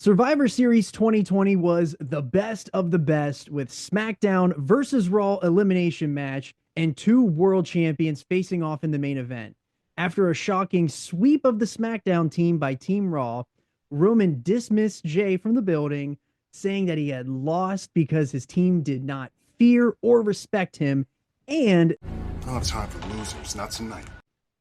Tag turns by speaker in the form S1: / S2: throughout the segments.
S1: Survivor Series 2020 was the best of the best with SmackDown versus Raw elimination match and two world champions facing off in the main event. After a shocking sweep of the SmackDown team by Team Raw, Roman dismissed Jey from the building, saying that he had lost because his team did not fear or respect him. And
S2: I don't have time for losers, not tonight.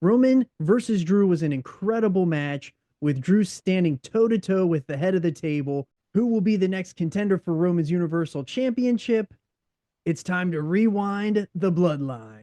S1: Roman versus Drew was an incredible match, with Drew standing toe-to-toe with the head of the table. Who will be the next contender for Roman's Universal Championship? It's time to rewind the Bloodline.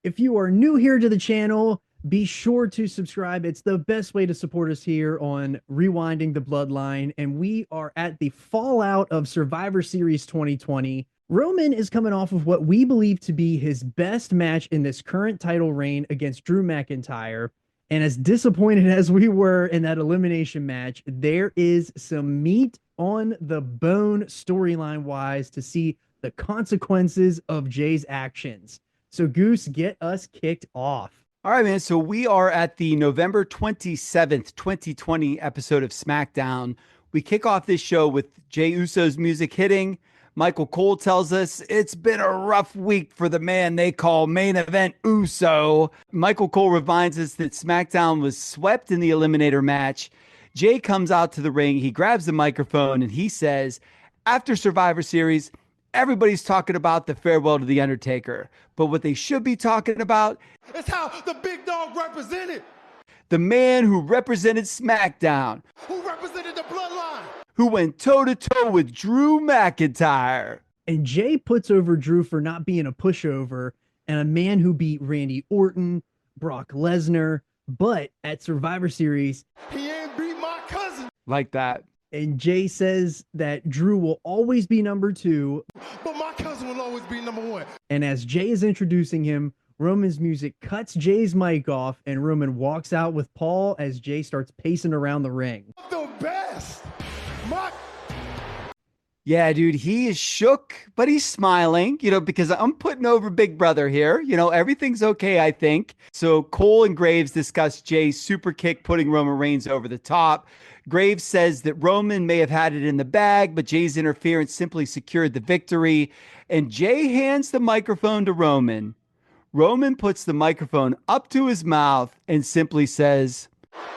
S1: If you are new here to the channel, be sure to subscribe. It's the best way to support us here on Rewinding the Bloodline. And we are at the fallout of Survivor Series 2020. Roman is coming off of what we believe to be his best match in this current title reign against Drew McIntyre. And as disappointed as we were in that elimination match, there is some meat on the bone storyline wise to see the consequences of Jey's actions. So Goose, get us kicked off.
S3: All right, man. So we are at the November 27th, 2020 episode of Smackdown. We kick off this show with Jey Uso's music hitting. Michael Cole tells us it's been a rough week for the man they call Main Event Uso. Michael Cole reminds us that SmackDown was swept in the Eliminator match. Jey comes out to the ring. He grabs the microphone and he says, after Survivor Series, everybody's talking about the farewell to The Undertaker. But what they should be talking about
S2: is how the big dog represented.
S3: The man who represented SmackDown.
S2: Who represented the Bloodline.
S3: Who went toe-to-toe with Drew McIntyre.
S1: And Jey puts over Drew for not being a pushover and a man who beat Randy Orton, Brock Lesnar, but at Survivor Series,
S2: he ain't beat my cousin.
S3: Like that.
S1: And Jey says that Drew will always be number 2.
S2: But my cousin will always be number 1.
S1: And as Jey is introducing him, Roman's music cuts Jey's mic off and Roman walks out with Paul as Jey starts pacing around the ring.
S2: The best.
S3: Yeah, dude, he is shook, but he's smiling, because I'm putting over Big Brother here. Everything's okay, I think. So Cole and Graves discuss Jey's super kick, putting Roman Reigns over the top. Graves says that Roman may have had it in the bag, but Jey's interference simply secured the victory. And Jey hands the microphone to Roman. Roman puts the microphone up to his mouth and simply says,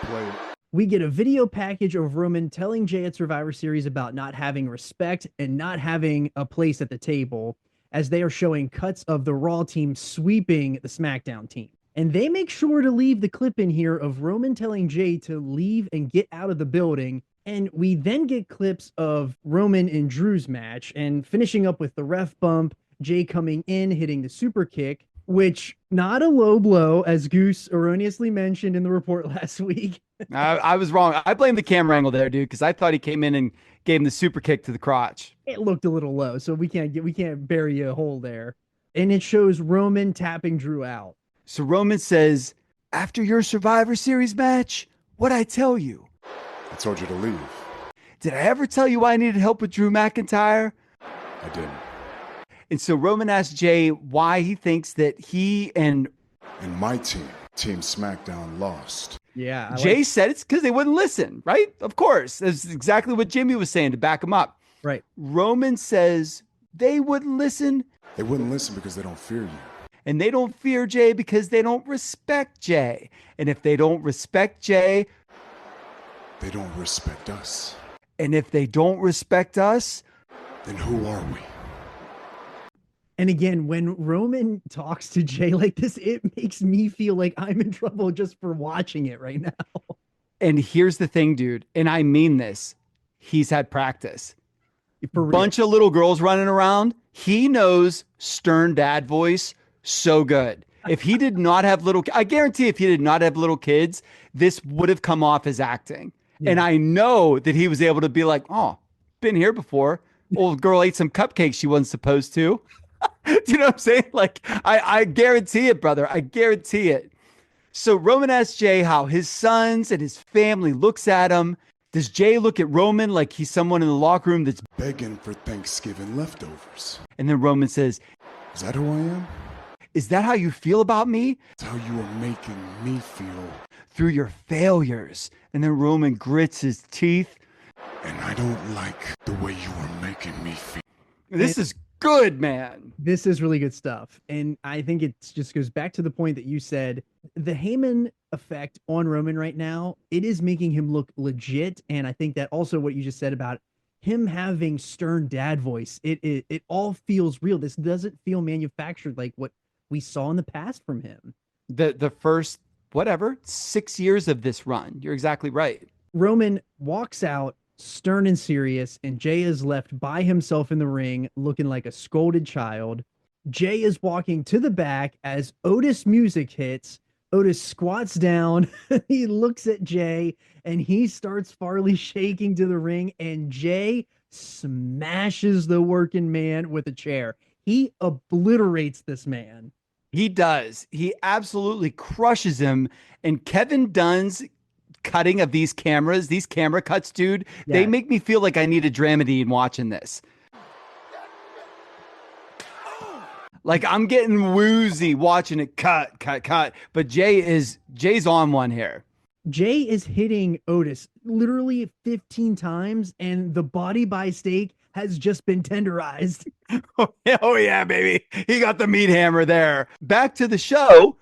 S2: "Play it."
S1: We get a video package of Roman telling Jey at Survivor Series about not having respect and not having a place at the table, as they are showing cuts of the Raw team sweeping the SmackDown team. And they make sure to leave the clip in here of Roman telling Jey to leave and get out of the building. And we then get clips of Roman and Drew's match and finishing up with the ref bump, Jey coming in, hitting the super kick, which not a low blow, as Goose erroneously mentioned in the report last week.
S3: I was wrong. I blame the camera angle there, dude, because I thought he came in and gave him the super kick to the crotch.
S1: It looked a little low, so we can't bury a hole there. And it shows Roman tapping Drew out.
S3: So Roman says, after your Survivor Series match, what'd I tell you?
S2: I told you to leave.
S3: Did I ever tell you I needed help with Drew McIntyre?
S2: I didn't.
S3: And so Roman asks Jey why he thinks that he and
S2: my team, Team Smackdown, lost.
S1: Yeah.
S3: Jey said it's because they wouldn't listen, right? Of course. That's exactly what Jimmy was saying to back him up.
S1: Right.
S3: Roman says they wouldn't listen.
S2: They wouldn't listen because they don't fear you.
S3: And they don't fear Jey because they don't respect Jey. And if they don't respect Jey,
S2: they don't respect us.
S3: And if they don't respect us,
S2: then who are we?
S1: And again, when Roman talks to Jey like this, it makes me feel like I'm in trouble just for watching it right now.
S3: And here's the thing, dude, and I mean this. He's had practice.
S1: For real.
S3: Bunch of little girls running around. He knows stern dad voice so good. If he did not have I guarantee if he did not have little kids, this would have come off as acting. Yeah. And I know that he was able to be like, oh, been here before. Old girl ate some cupcakes she wasn't supposed to. Do you know what I'm saying? Like, I guarantee it, brother. I guarantee it. So Roman asks Jey how his sons and his family looks at him. Does Jey look at Roman like he's someone in the locker room that's
S2: begging for Thanksgiving leftovers?
S3: And then Roman says,
S2: is that who I am?
S3: Is that how you feel about me?
S2: It's how you are making me feel.
S3: Through your failures. And then Roman grits his teeth.
S2: And I don't like the way you are making me feel.
S3: This is good, man.
S1: This is really good stuff. And I think it just goes back to the point that you said, the Heyman effect on Roman right now, it is making him look legit. And I think that also what you just said about him having stern dad voice, it all feels real. This doesn't feel manufactured like what we saw in the past from him.
S3: The first, 6 years of this run. You're exactly right.
S1: Roman walks out stern and serious, and Jey is left by himself in the ring looking like a scolded child. Jey is walking to the back as Otis music hits. Otis squats down. He looks at Jey and he starts Farley shaking to the ring, and Jey smashes the working man with a chair. He obliterates this man.
S3: He does. He absolutely crushes him. And Kevin Dunn's cutting of these cameras, these camera cuts, dude, they make me feel like I need a Dramamine watching this. Like I'm getting woozy watching it cut. But Jey's on one here.
S1: Jey is hitting Otis literally 15 times, and the body by steak has just been tenderized.
S3: Oh yeah, baby. He got the meat hammer there. Back to the show.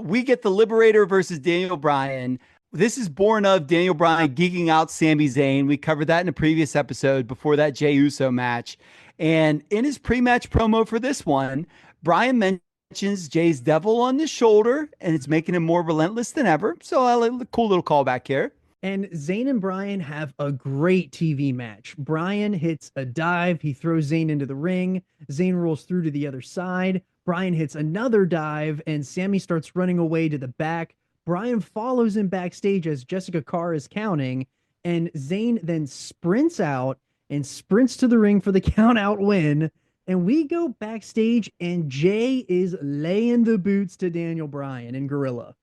S3: We get the Liberator versus Daniel Bryan. This is born of Daniel Bryan geeking out Sami Zayn. We covered that in a previous episode before that Jey Uso match. And in his pre-match promo for this one, Bryan mentions Jey's devil on his shoulder, and it's making him more relentless than ever. So a cool little callback here.
S1: And Zayn and Bryan have a great TV match. Bryan hits a dive. He throws Zayn into the ring. Zayn rolls through to the other side. Bryan hits another dive, and Sami starts running away to the back. Bryan follows him backstage as Jessica Carr is counting, and Zayn then sprints out and sprints to the ring for the count out win. And we go backstage, and Jey is laying the boots to Daniel Bryan in Gorilla.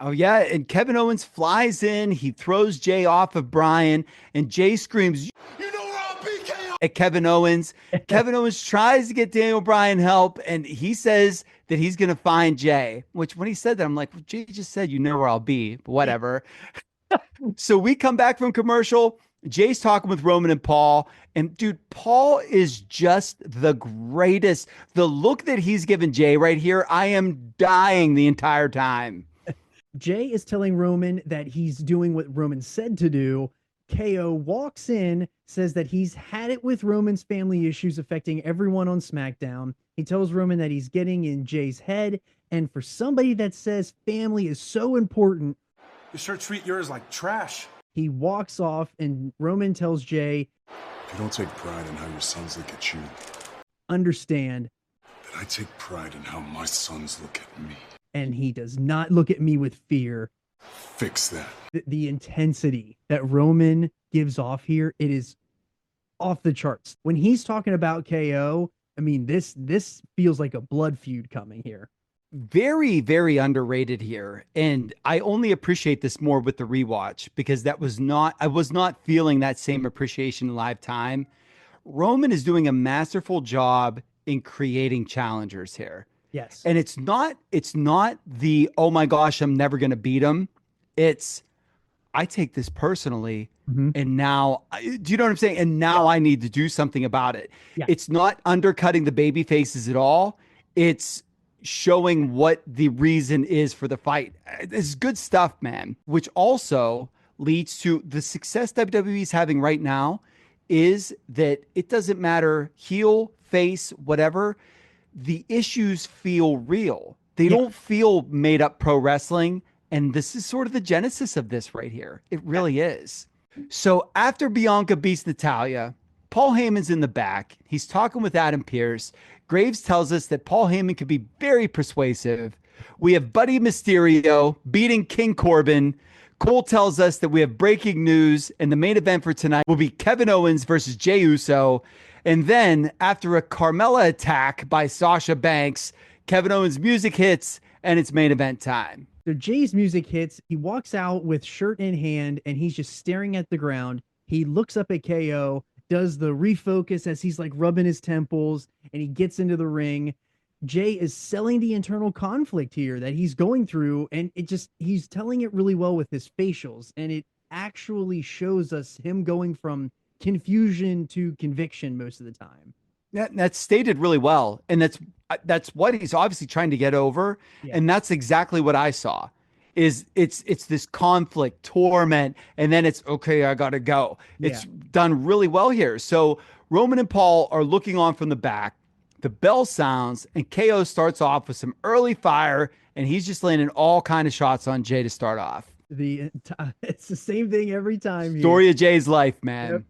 S3: Oh, yeah. And Kevin Owens flies in. He throws Jey off of Bryan, and Jey screams, "You know where I'll be, KO!" at Kevin Owens. Kevin Owens tries to get Daniel Bryan help, and he says that he's going to find Jey, which when he said that, I'm like, well, Jey just said, "You know where I'll be," but whatever. So we come back from commercial. Jey's talking with Roman and Paul, and dude, Paul is just the greatest. The look that he's given Jey right here, I am dying the entire time.
S1: Jey is telling Roman that he's doing what Roman said to do. KO walks in, says that he's had it with Roman's family issues affecting everyone on SmackDown. He tells Roman that he's getting in Jey's head, and for somebody that says family is so important,
S4: you sure treat yours like trash.
S1: He walks off, and Roman tells Jey,
S2: "You don't take pride in how your sons look at you.
S1: Understand
S2: That I take pride in how my sons look at me.
S1: And he does not look at me with fear."
S2: Fix that.
S1: The intensity that Roman gives off here, it is off the charts. When he's talking about KO, I mean, this feels like a blood feud coming here.
S3: Very, very underrated here. And I only appreciate this more with the rewatch because I was not feeling that same appreciation in live time. Roman is doing a masterful job in creating challengers here.
S1: Yes.
S3: And it's not the, oh my gosh, I'm never going to beat him. It's, I take this personally.
S1: Mm-hmm.
S3: And now, do you know what I'm saying? And now I need to do something about it.
S1: Yeah.
S3: It's not undercutting the baby faces at all. It's showing what the reason is for the fight. It's good stuff, man, which also leads to the success WWE is having right now is that it doesn't matter heel, face, whatever. The issues feel real. They don't feel made up pro wrestling. And this is sort of the genesis of this right here. It really is. So after Bianca beats Natalya, Paul Heyman's in the back. He's talking with Adam Pearce. Graves tells us that Paul Heyman could be very persuasive. We have Buddy Mysterio beating King Corbin. Cole tells us that we have breaking news, and the main event for tonight will be Kevin Owens versus Jey Uso. And then after a Carmella attack by Sasha Banks, Kevin Owens' music hits, and it's main event time.
S1: So Jey's music hits. He walks out with shirt in hand, and he's just staring at the ground. He looks up at KO, does the refocus as he's like rubbing his temples, and he gets into the ring. Jey is selling the internal conflict here that he's going through, and he's telling it really well with his facials, and it actually shows us him going from confusion to conviction most of the time.
S3: That's stated really well. And that's what he's obviously trying to get over.
S1: Yeah.
S3: And that's exactly what I saw. Is it's this conflict, torment, and then it's okay, I gotta go. It's done really well here. So Roman and Paul are looking on from the back. The bell sounds, and KO starts off with some early fire, and he's just landing all kind of shots on Jey to start off.
S1: It's the same thing every time.
S3: Story of Jey's life, man.
S1: Yep.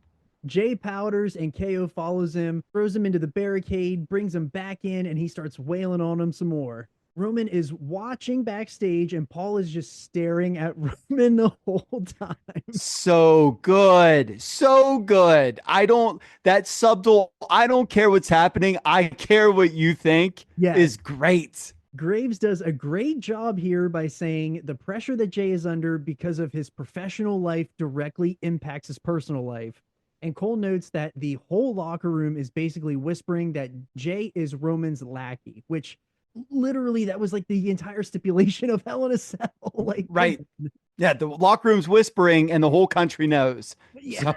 S1: Jey powders and KO follows him, throws him into the barricade, brings him back in, and he starts wailing on him some more. Roman is watching backstage, and Paul is just staring at Roman the whole time.
S3: So good. So good. That subtle, I don't care what's happening. I care what you think is great.
S1: Graves does a great job here by saying the pressure that Jey is under because of his professional life directly impacts his personal life. And Cole notes that the whole locker room is basically whispering that Jey is Roman's lackey, which literally that was like the entire stipulation of Hell in a Cell. Like,
S3: right. Yeah, the locker room's whispering and the whole country knows.
S1: Yeah.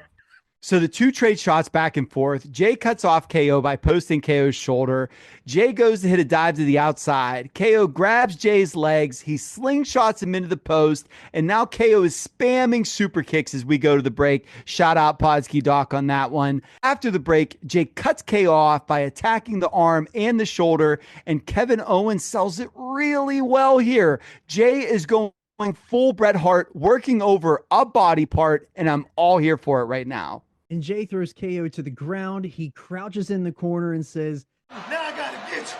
S3: So the two trade shots back and forth. Jey cuts off KO by posting KO's shoulder. Jey goes to hit a dive to the outside. KO grabs Jey's legs. He slingshots him into the post. And now KO is spamming super kicks as we go to the break. Shout out Podsky Doc on that one. After the break, Jey cuts KO off by attacking the arm and the shoulder. And Kevin Owens sells it really well here. Jey is going full Bret Hart, working over a body part. And I'm all here for it right now.
S1: And Jey throws KO to the ground. He crouches in the corner and says,
S4: "Now I gotta get you."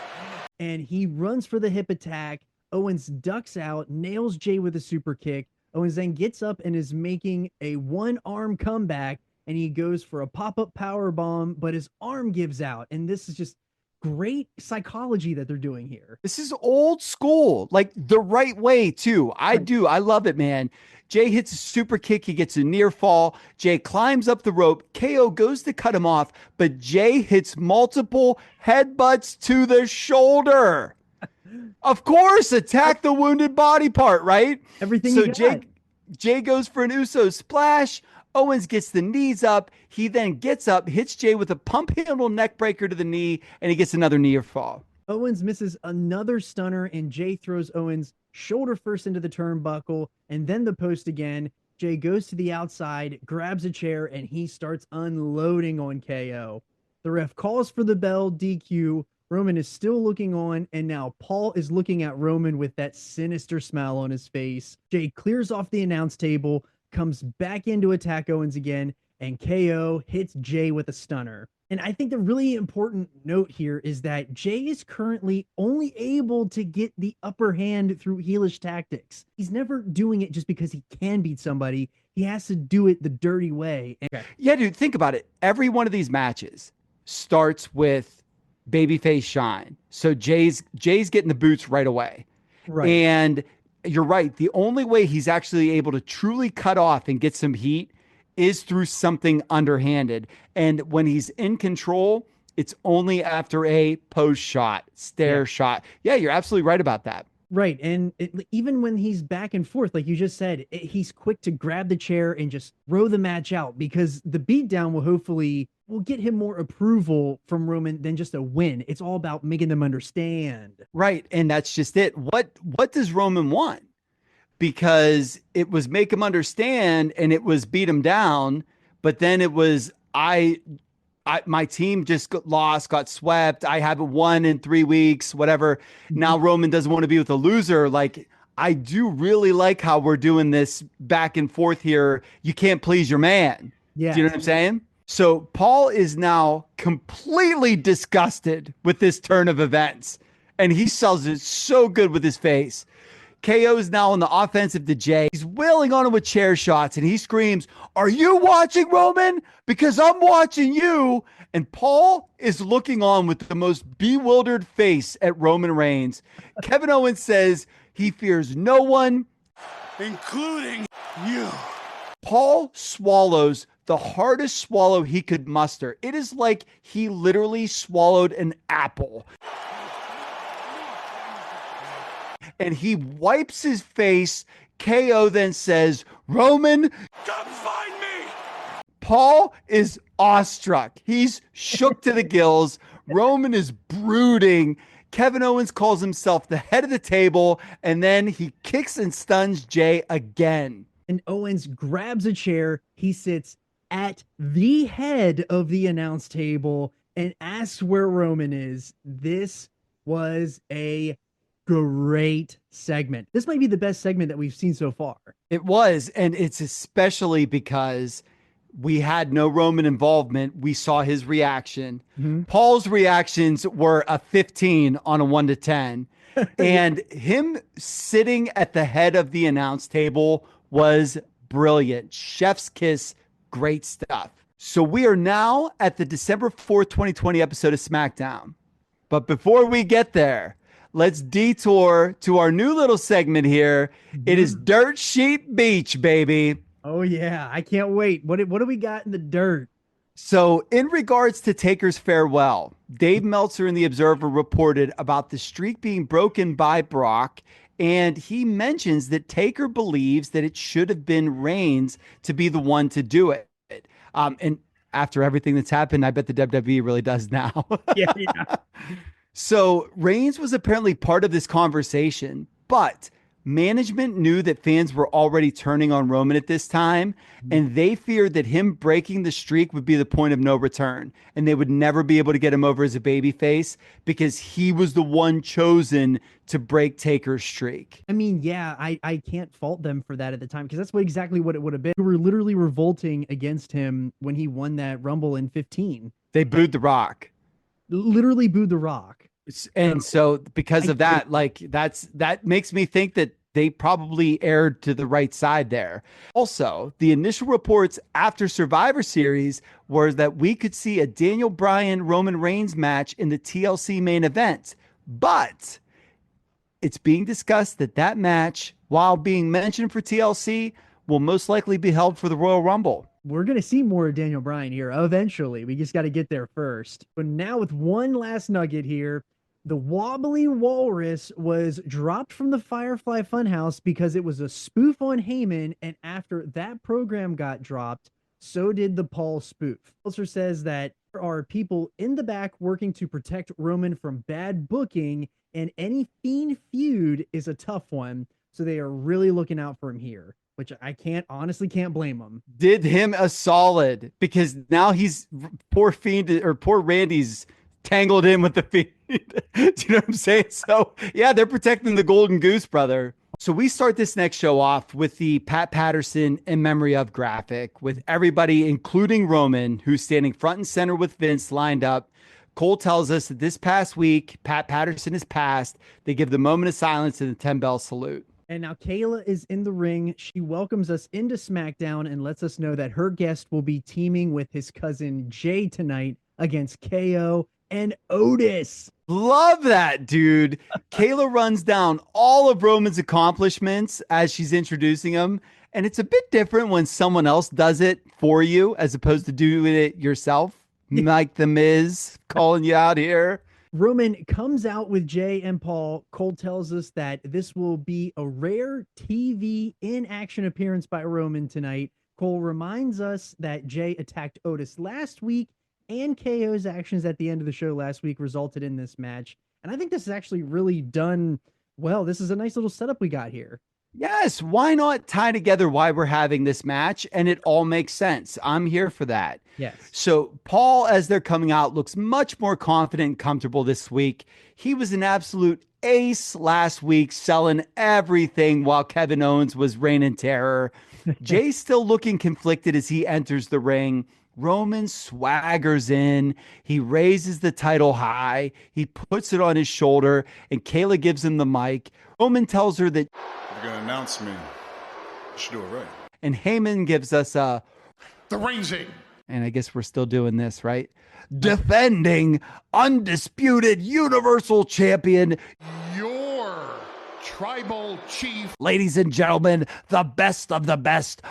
S1: And he runs for the hip attack. Owens ducks out, nails Jey with a super kick. Owens then gets up and is making a one-arm comeback, and he goes for a pop-up power bomb, but his arm gives out. And this is just great psychology that they're doing here.
S3: This is old school, like the right way too. I love it, man. Jey hits a super kick. He gets a near fall. Jey climbs up the rope. KO goes to cut him off, but Jey hits multiple headbutts to the shoulder. Of course, attack the wounded body part, right?
S1: Everything.
S3: So Jey goes for an Uso splash. Owens gets the knees up. He then gets up, hits Jey with a pump handle neck breaker to the knee, and he gets another near fall.
S1: Owens misses another stunner, and Jey throws Owens shoulder first into the turnbuckle and then the post again. Jey goes to the outside, grabs a chair, and he starts unloading on KO. The ref calls for the bell, DQ. Roman is still looking on, and now Paul is looking at Roman with that sinister smile on his face. Jey clears off the announce table, comes back in to attack Owens again, and KO hits Jey with a stunner. And I think the really important note here is that Jey is currently only able to get the upper hand through heelish tactics. He's never doing it just because he can beat somebody. He has to do it the dirty way.
S3: Yeah, dude, think about it. Every one of these matches starts with babyface shine. So Jey's getting the boots right away.
S1: Right.
S3: And you're right. The only way he's actually able to truly cut off and get some heat is through something underhanded. And when he's in control, it's only after a post shot, stare shot. Yeah, you're absolutely right about that.
S1: Right. And even when he's back and forth, like you just said, he's quick to grab the chair and just throw the match out, because the beatdown will get him more approval from Roman than just a win. It's all about making them understand.
S3: Right. And that's just it. What does Roman want? Because it was make him understand and it was beat him down, but then it was my team just got swept. I haven't won in 3 weeks, whatever. Now Roman doesn't want to be with a loser. Like, I do really like how we're doing this back and forth here. You can't please your man.
S1: Yeah.
S3: Do you know what I'm saying? So Paul is now completely disgusted with this turn of events, and he sells it so good with his face. KO is now on the offensive to Jey. He's wailing on him with chair shots, and he screams, "Are you watching, Roman? Because I'm watching you." And Paul is looking on with the most bewildered face at Roman Reigns. Kevin Owens says he fears no one,
S4: including you.
S3: Paul swallows the hardest swallow he could muster. It is like he literally swallowed an apple. and he wipes his face. KO then says, Roman,
S4: Come find me!
S3: Paul is awestruck. He's shook to the gills. Roman is brooding. Kevin Owens calls himself the head of the table, and then he kicks and stuns Jey again.
S1: And Owens grabs a chair. He sits at the head of the announce table and asks where Roman is. This was a great segment. This might be the best segment that we've seen so far.
S3: It was, and it's especially because we had no Roman involvement. We saw his reaction. Paul's reactions were a 15 on a 1 to 10. And him sitting at the head of the announce table was brilliant. Chef's kiss, great stuff. So we are now at the December 4th, 2020 episode of SmackDown. But before we get there, let's detour to our new little segment here. It is Dirt Sheet Beach, baby.
S1: Oh, yeah. I can't wait. What do we got in the dirt?
S3: So in regards to Taker's farewell, Dave Meltzer in The Observer reported about the streak being broken by Brock, and he mentions that Taker believes that it should have been Reigns to be the one to do it. And after everything that's happened, I bet the WWE really does now.
S1: Yeah.
S3: So Reigns was apparently part of this conversation, but management knew that fans were already turning on Roman at this time, and they feared that him breaking the streak would be the point of no return, and they would never be able to get him over as a babyface because he was the one chosen to break Taker's streak.
S1: I mean, yeah, I can't fault them for that at the time because that's exactly what it would have been. We were literally revolting against him when he won that Rumble in 15.
S3: They booed The Rock.
S1: Literally booed The Rock.
S3: And so because of that, like that makes me think that they probably erred to the right side there. Also, the initial reports after Survivor Series were that we could see a Daniel Bryan Roman Reigns match in the TLC main event, but it's being discussed that that match, while being mentioned for TLC, will most likely be held for the Royal Rumble.
S1: We're going to see more of Daniel Bryan here eventually. We just got to get there first. But now with one last nugget here, the wobbly walrus was dropped from the Firefly Funhouse because it was a spoof on Heyman, and after that program got dropped, so did the Paul spoof. Meltzer says that there are people in the back working to protect Roman from bad booking, and any Fiend feud is a tough one, so they are really looking out for him here, which I honestly can't blame them.
S3: Did him a solid because now he's poor Fiend or poor Randy's tangled in with the Fiend. Do you know what I'm saying? So yeah, they're protecting the Golden Goose, brother. So we start this next show off with the Pat Patterson in memory of graphic with everybody, including Roman, who's standing front and center with Vince lined up. Cole tells us that this past week, Pat Patterson has passed. They give the moment of silence and the 10-bell salute.
S1: And now Kayla is in the ring. She welcomes us into SmackDown and lets us know that her guest will be teaming with his cousin Jey tonight against KO and Otis.
S3: Love that, dude. Kayla runs down all of Roman's accomplishments as she's introducing him. And it's a bit different when someone else does it for you as opposed to doing it yourself. Like The Miz calling you out here.
S1: Roman comes out with Jey and Paul. Cole tells us that this will be a rare TV in-action appearance by Roman tonight. Cole reminds us that Jey attacked Otis last week, and KO's actions at the end of the show last week resulted in this match. And I think this is actually really done well. This is a nice little setup we got here.
S3: Yes, why not tie together why we're having this match? And it all makes sense. I'm here for that.
S1: Yes.
S3: So Paul, as they're coming out, looks much more confident and comfortable this week. He was an absolute ace last week, selling everything while Kevin Owens was reigning terror. Jay's still looking conflicted as he enters the ring. Roman swaggers in. He raises the title high. He puts it on his shoulder, and Kayla gives him the mic. Roman tells her that
S2: If you're going to announce me, you should do it right.
S3: and Heyman gives us a,
S4: The Reigns in.
S3: and I guess we're still doing this, right? Defending undisputed Universal Champion,
S4: Your tribal chief,
S3: ladies and gentlemen, the best of the best.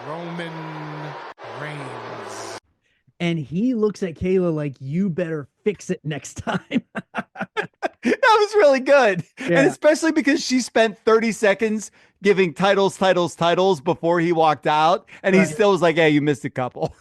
S4: Roman Reigns.
S1: And he looks at Kayla like, you better fix it next time.
S3: That was really good.
S1: Yeah.
S3: And especially because she spent 30 seconds giving titles before he walked out. And he
S1: Right.
S3: still was like, hey, you missed a couple.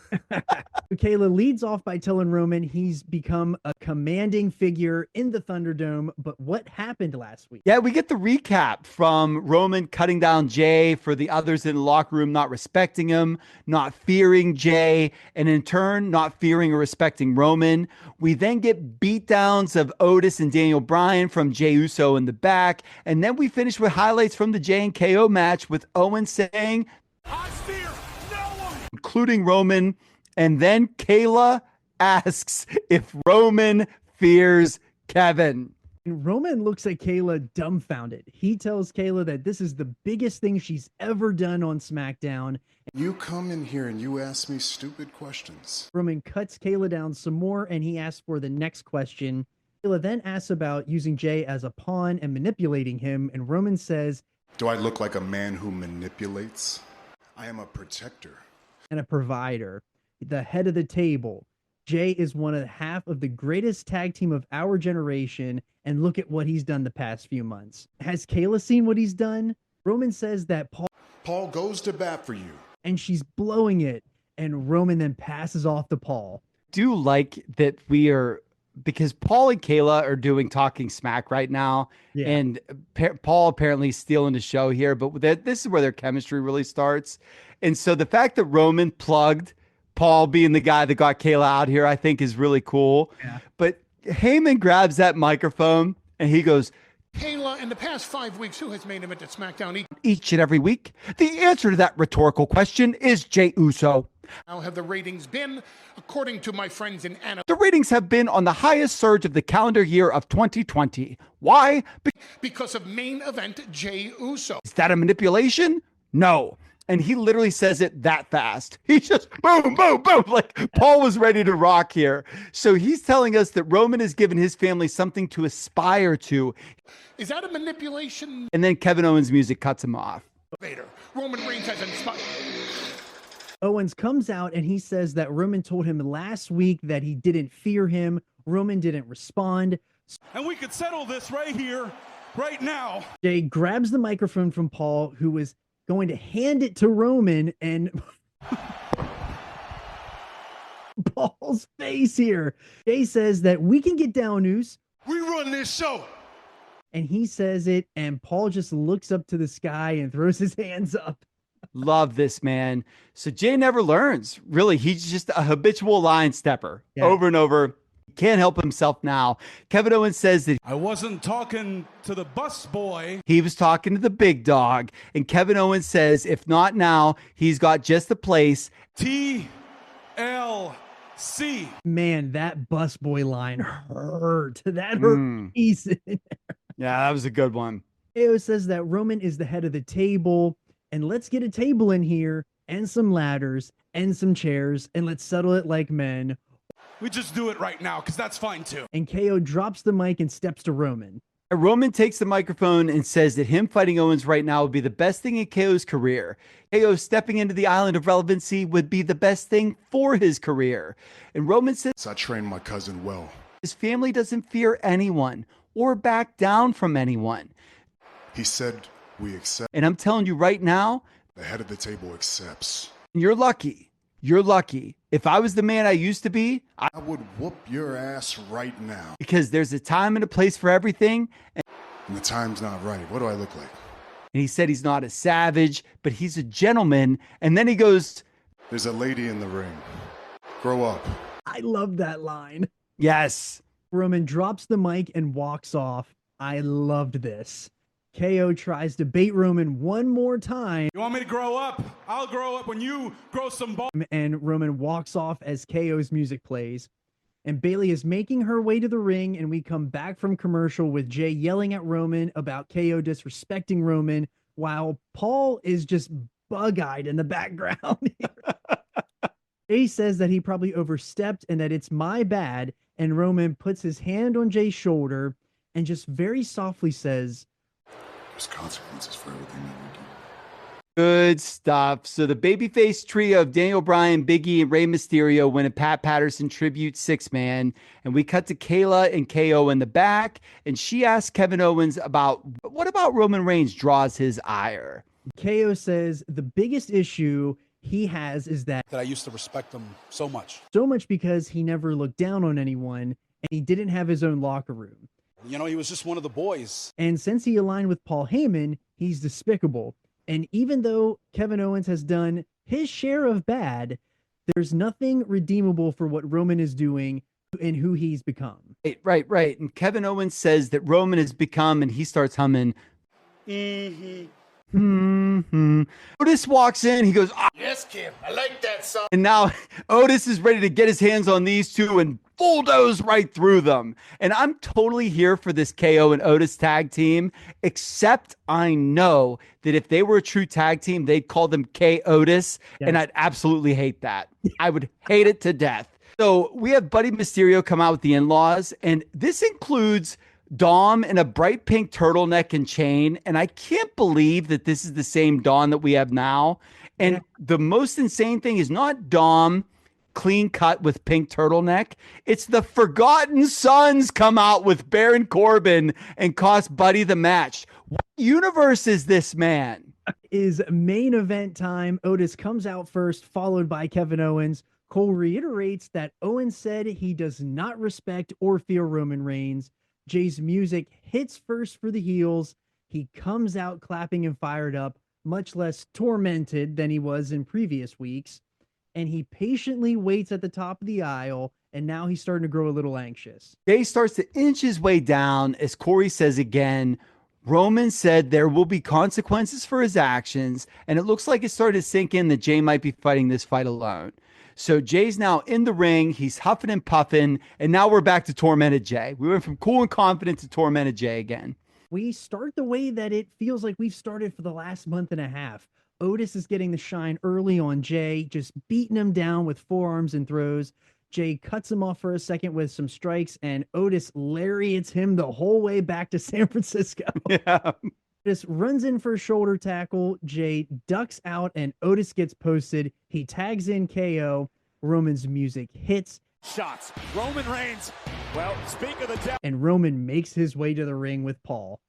S1: Kayla leads off by telling Roman he's become a commanding figure in the Thunderdome. But what happened last week?
S3: Yeah, we get the recap from Roman cutting down Jey for the others in the locker room not respecting him, not fearing Jey, and in turn, not fearing or respecting Roman. We then get beatdowns of Otis and Daniel Bryan from Jey Uso in the back. And then we finish with highlights from the Jey and KO match with Owens saying,
S4: I fear no one.
S3: including Roman. And then Kayla asks if Roman fears Kevin.
S1: And Roman looks at Kayla dumbfounded. He tells Kayla that this is the biggest thing she's ever done on SmackDown.
S2: You come in here and you ask me stupid questions.
S1: Roman cuts Kayla down some more and he asks for the next question. Kayla then asks about using Jey as a pawn and manipulating him. And Roman says,
S2: Do I look like a man who manipulates? I am a protector.
S1: and a provider, the head of the table. Jey is one of half of the greatest tag team of our generation, and look at what he's done the past few months. Has Kayla seen what he's done? Roman says that
S2: Paul goes to bat for you.
S1: and she's blowing it, and Roman then passes off to Paul.
S3: Do like that we are, because Paul and Kayla are doing Talking Smack right now,
S1: Yeah.
S3: and Paul apparently stealing the show here, but this is where their chemistry really starts. And so the fact that Roman plugged Paul being the guy that got Kayla out here, I think is really cool.
S1: Yeah.
S3: But Heyman grabs that microphone and he goes,
S4: Kayla, in the past 5 weeks, who has made him at SmackDown?
S3: each and every week? The answer to that rhetorical question is Jey Uso.
S4: How have the ratings been? According to my friends in Anna,
S3: The ratings have been on the highest surge of the calendar year of 2020. Why?
S4: because of main event Jey Uso.
S3: Is that a manipulation? No. And he literally says it that fast. He's just boom, boom, boom. Like Paul was ready to rock here. So he's telling us that Roman has given his family something to aspire to.
S4: Is that a manipulation?
S3: And then Kevin Owens' music cuts him off.
S4: Vader. Roman Reigns has inspired.
S1: Owens comes out and he says that Roman told him last week that he didn't fear him. Roman didn't respond.
S5: And we could settle this right here, right now.
S1: Jey grabs the microphone from Paul, who was going to hand it to Roman, and Paul's face here. Jey says that we can get down, Noose.
S4: We run this show.
S1: And he says it, and Paul just looks up to the sky and throws his hands up.
S3: Love this, man. So Jey never learns. Really, he's just a habitual line stepper over and over. Can't help himself now. Kevin Owens says that
S5: I wasn't talking to the bus boy.
S3: he was talking to the big dog. And Kevin Owens says, if not now, he's got just the place.
S5: TLC.
S1: Man, that busboy line hurt. That hurt pieces.
S3: Yeah, that was a good one.
S1: Ao says that Roman is the head of the table, and let's get a table in here, and some ladders, and some chairs, and let's settle it like men.
S5: We just do it right now, because that's fine too.
S1: And KO drops the mic and steps to Roman.
S3: Roman takes the microphone and says that him fighting Owens right now would be the best thing in KO's career. KO stepping into the island of relevancy would be the best thing for his career. And Roman says
S2: I trained my cousin well.
S3: his family doesn't fear anyone or back down from anyone.
S2: He said we accept.
S3: And I'm telling you right now,
S2: The head of the table accepts.
S3: you're lucky. You're lucky. If I was the man I used to be,
S2: I would whoop your ass right now.
S3: because there's a time and a place for everything.
S2: And the time's not right. What do I look like?
S3: And he said he's not a savage, but he's a gentleman. And then he goes,
S2: There's a lady in the ring. Grow up.
S1: I love that line.
S3: yes.
S1: Roman drops the mic and walks off. I loved this. KO tries to bait Roman one more time,
S5: You want me to grow up? I'll grow up when you grow some balls.
S1: and Roman walks off as KO's music plays. And Bayley is making her way to the ring, and we come back from commercial with Jey yelling at Roman about KO disrespecting Roman, while Paul is just bug-eyed in the background. Jey says that he probably overstepped and that it's my bad, and Roman puts his hand on Jey's shoulder and just very softly says,
S2: There's consequences for everything that we do.
S3: Good stuff. So the babyface trio of Daniel Bryan, Big E, and Rey Mysterio win a Pat Patterson tribute six-man. And we cut to Kayla and KO in the back. And she asks Kevin Owens what about Roman Reigns draws his ire?
S1: KO says the biggest issue he has is that
S6: I used to respect him so much.
S1: So much because he never looked down on anyone and he didn't have his own locker room.
S6: You know, he was just one of the boys.
S1: And since he aligned with Paul Heyman, he's despicable. And even though Kevin Owens has done his share of bad, there's nothing redeemable for what Roman is doing and who he's become.
S3: Right. And Kevin Owens says that Roman has become, and he starts humming. Otis walks in. He goes,
S4: Yes, Kim, I like that song.
S3: and now Otis is ready to get his hands on these two and bulldoze right through them. And I'm totally here for this KO and Otis tag team, except I know that if they were a true tag team, they'd call them K Otis, and I'd absolutely hate that. I would hate it to death. So we have Buddy Mysterio come out with the in-laws, and this includes Dom in a bright pink turtleneck and chain. And I can't believe that this is the same Dom that we have now. And the most insane thing is not Dom clean cut with pink turtleneck. It's the Forgotten Sons come out with Baron Corbin and cost Buddy the match. What universe is this, man?
S1: Is main event time. Otis comes out first, followed by Kevin Owens. Cole reiterates that Owens said he does not respect or fear Roman Reigns. Jey's music hits first for the heels. He comes out clapping and fired up, much less tormented than he was in previous weeks. And he patiently waits at the top of the aisle, and now he's starting to grow a little anxious.
S3: Jey starts to inch his way down as Corey says again, Roman said there will be consequences for his actions, and it looks like it started to sink in that Jey might be fighting this fight alone. So Jey's now in the ring, he's huffing and puffing, and now we're back to tormented Jey. We went from cool and confident to tormented Jey again.
S1: We start the way that it feels like we've started for the last month and a half. Otis is getting the shine early on Jey, just beating him down with forearms and throws. Jey cuts him off for a second with some strikes, and Otis lariats him the whole way back to San Francisco.
S3: Yeah.
S1: Otis runs in for a shoulder tackle. Jey ducks out, and Otis gets posted. He tags in KO. Roman's music hits.
S5: Shots. Roman Reigns. Well, speak of the devil.
S1: And Roman makes his way to the ring with Paul.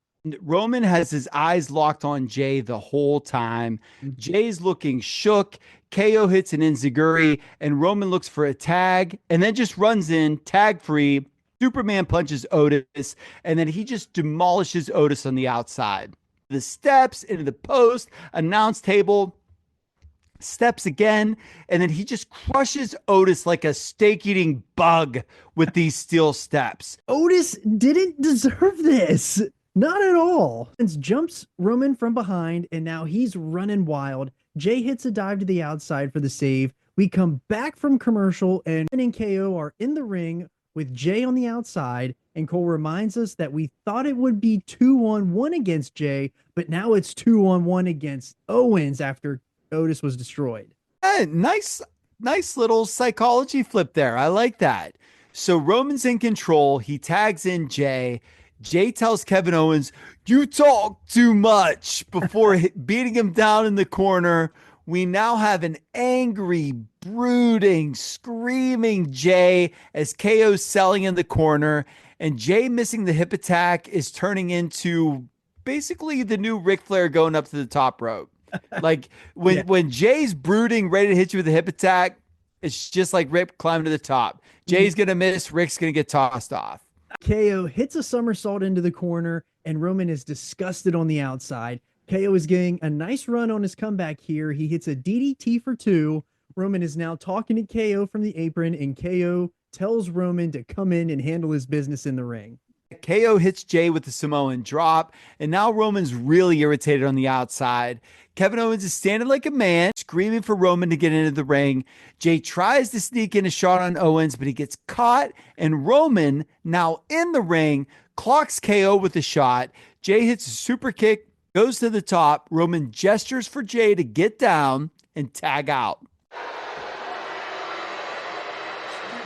S3: Roman has his eyes locked on Jey the whole time. Jey's looking shook. KO hits an enziguri, and Roman looks for a tag and then just runs in, tag free. Superman punches Otis, and then he just demolishes Otis on the outside. The steps into the post, announce table, steps again, and then he just crushes Otis like a steak-eating bug with these steel steps.
S1: Otis didn't deserve this. Not at all. Vince jumps Roman from behind, and now he's running wild. Jey hits a dive to the outside for the save. We come back from commercial, and Roman and KO are in the ring with Jey on the outside, and Cole reminds us that we thought it would be 2-on-1 against Jey, but now it's 2-on-1 against Owens after Otis was destroyed.
S3: Hey, nice little psychology flip there. I like that. So Roman's in control. He tags in Jey. Jey tells Kevin Owens, "You talk too much," before beating him down in the corner. We now have an angry, brooding, screaming Jey as KO's selling in the corner, and Jey missing the hip attack is turning into basically the new Ric Flair going up to the top rope. Like when Jey's brooding, ready to hit you with a hip attack, it's just like Rick climbing to the top. Jey's going to miss. Rick's going to get tossed off.
S1: KO hits a somersault into the corner, and Roman is disgusted on the outside. KO is getting a nice run on his comeback here. He hits a DDT for 2. Roman is now talking to KO from the apron, and KO tells Roman to come in and handle his business in the ring.
S3: KO hits Jey with the Samoan drop, and now Roman's really irritated on the outside. Kevin Owens is standing like a man, screaming for Roman to get into the ring. Jey tries to sneak in a shot on Owens, but he gets caught, and Roman, now in the ring, clocks KO with a shot. Jey hits a super kick, goes to the top. Roman gestures for Jey to get down and tag out.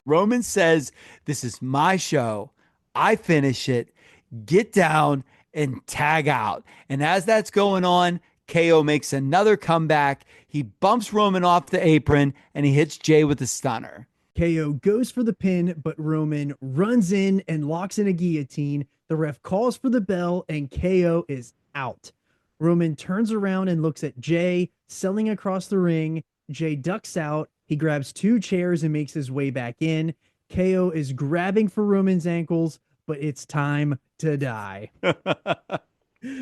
S3: Roman says, "This is my show. I finish it. Get down and tag out." And as that's going on, KO makes another comeback. He bumps Roman off the apron and he hits Jey with a stunner.
S1: KO goes for the pin, but Roman runs in and locks in a guillotine. The ref calls for the bell and KO is out. Roman turns around and looks at Jey, selling across the ring. Jey ducks out. He grabs 2 chairs and makes his way back in. KO is grabbing for Roman's ankles, but it's time to die.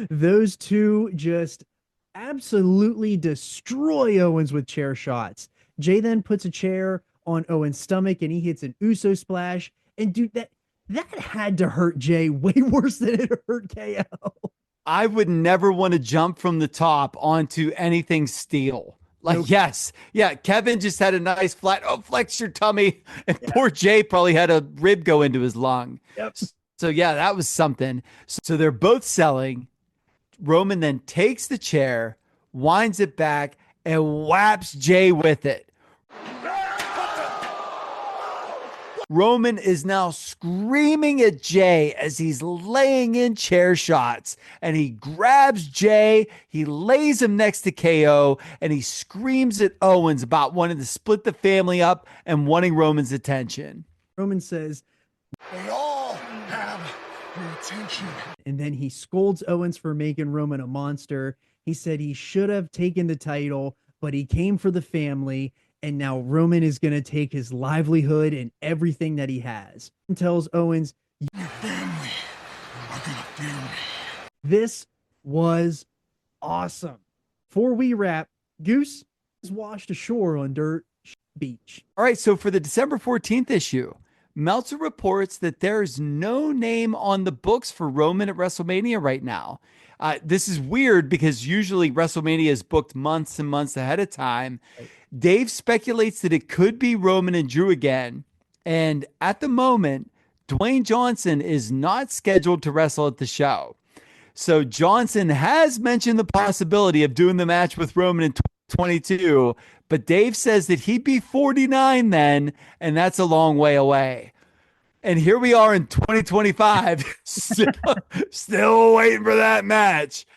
S1: Those two just absolutely destroy Owens with chair shots. Jey then puts a chair on Owens' stomach and he hits an Uso splash. And dude, that had to hurt Jey way worse than it hurt KO.
S3: I would never want to jump from the top onto anything steel. Like, nope. Yes. Yeah. Kevin just had a nice flat. Oh, flex your tummy. And poor Jey probably had a rib go into his lung.
S1: Yep.
S3: So yeah, that was something. So they're both selling. Roman then takes the chair, winds it back, and whaps Jey with it. Roman is now screaming at Jey as he's laying in chair shots, and he grabs Jey, he lays him next to KO, and he screams at Owens about wanting to split the family up and wanting Roman's attention.
S1: Roman says,
S2: "They all have your attention."
S1: And then he scolds Owens for making Roman a monster. He said he should have taken the title, but he came for the family. And now Roman is going to take his livelihood and everything that he has. And tells Owens,
S2: "Your family are going to fear me."
S1: This was awesome. Before we wrap, Goose is washed ashore on Dirt Beach.
S3: All right, so for the December 14th issue, Meltzer reports that there's no name on the books for Roman at WrestleMania right now. This is weird because usually WrestleMania is booked months and months ahead of time. Right. Dave speculates that it could be Roman and Drew again. And at the moment, Dwayne Johnson is not scheduled to wrestle at the show. So Johnson has mentioned the possibility of doing the match with Roman in 2022, but Dave says that he'd be 49 then, and that's a long way away. And here we are in 2025, still waiting for that match.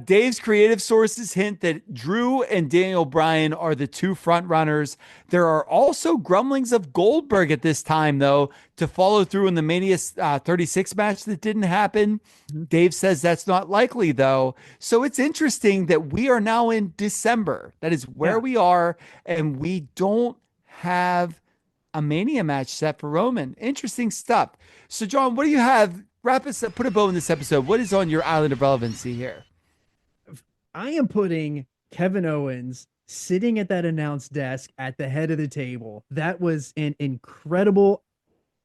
S3: Dave's creative sources hint that Drew and Daniel Bryan are the 2 front runners. There are also grumblings of Goldberg at this time, though, to follow through in the Mania 36 match that didn't happen. Mm-hmm. Dave says that's not likely, though. So it's interesting that we are now in December. That is where we are, and we don't have a Mania match set for Roman. Interesting stuff. So, John, what do you have? Wrap us up, put a bow in this episode. What is on your island of relevancy here?
S1: I am putting Kevin Owens sitting at that announce desk at the head of the table. That was an incredible.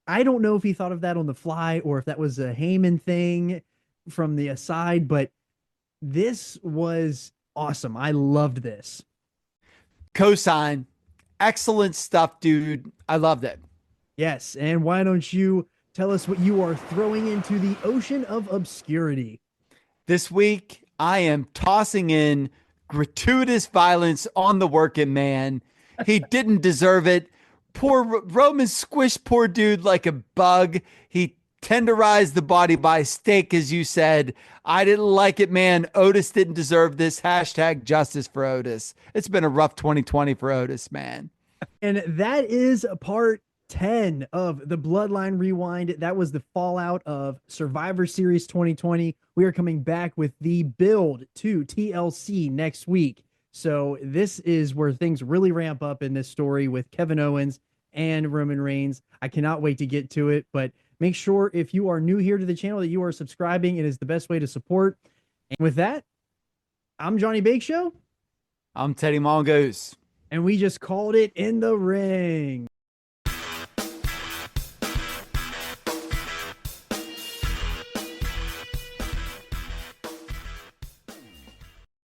S1: I don't know if he thought of that on the fly or if that was a Heyman thing from the aside, but this was awesome. I loved this.
S3: Cosign. Excellent stuff, dude. I loved it.
S1: Yes. And why don't you tell us what you are throwing into the ocean of obscurity?
S3: This week, I am tossing in gratuitous violence on the working man. He didn't deserve it. Poor Roman squished poor dude like a bug. He tenderized the body by steak, as you said. I didn't like it, man. Otis didn't deserve this. Hashtag justice for Otis. It's been a rough 2020 for Otis, man.
S1: And that is part 10 of the Bloodline Rewind. That was the fallout of Survivor Series 2020. We are coming back with the build to TLC next week. So this is where things really ramp up in this story with Kevin Owens and Roman Reigns. I cannot wait to get to it, but make sure if you are new here to the channel that you are subscribing. It is the best way to support. And with that, I'm Johnny Bake Show.
S3: I'm Teddy Mongoose.
S1: And we just called it in the ring.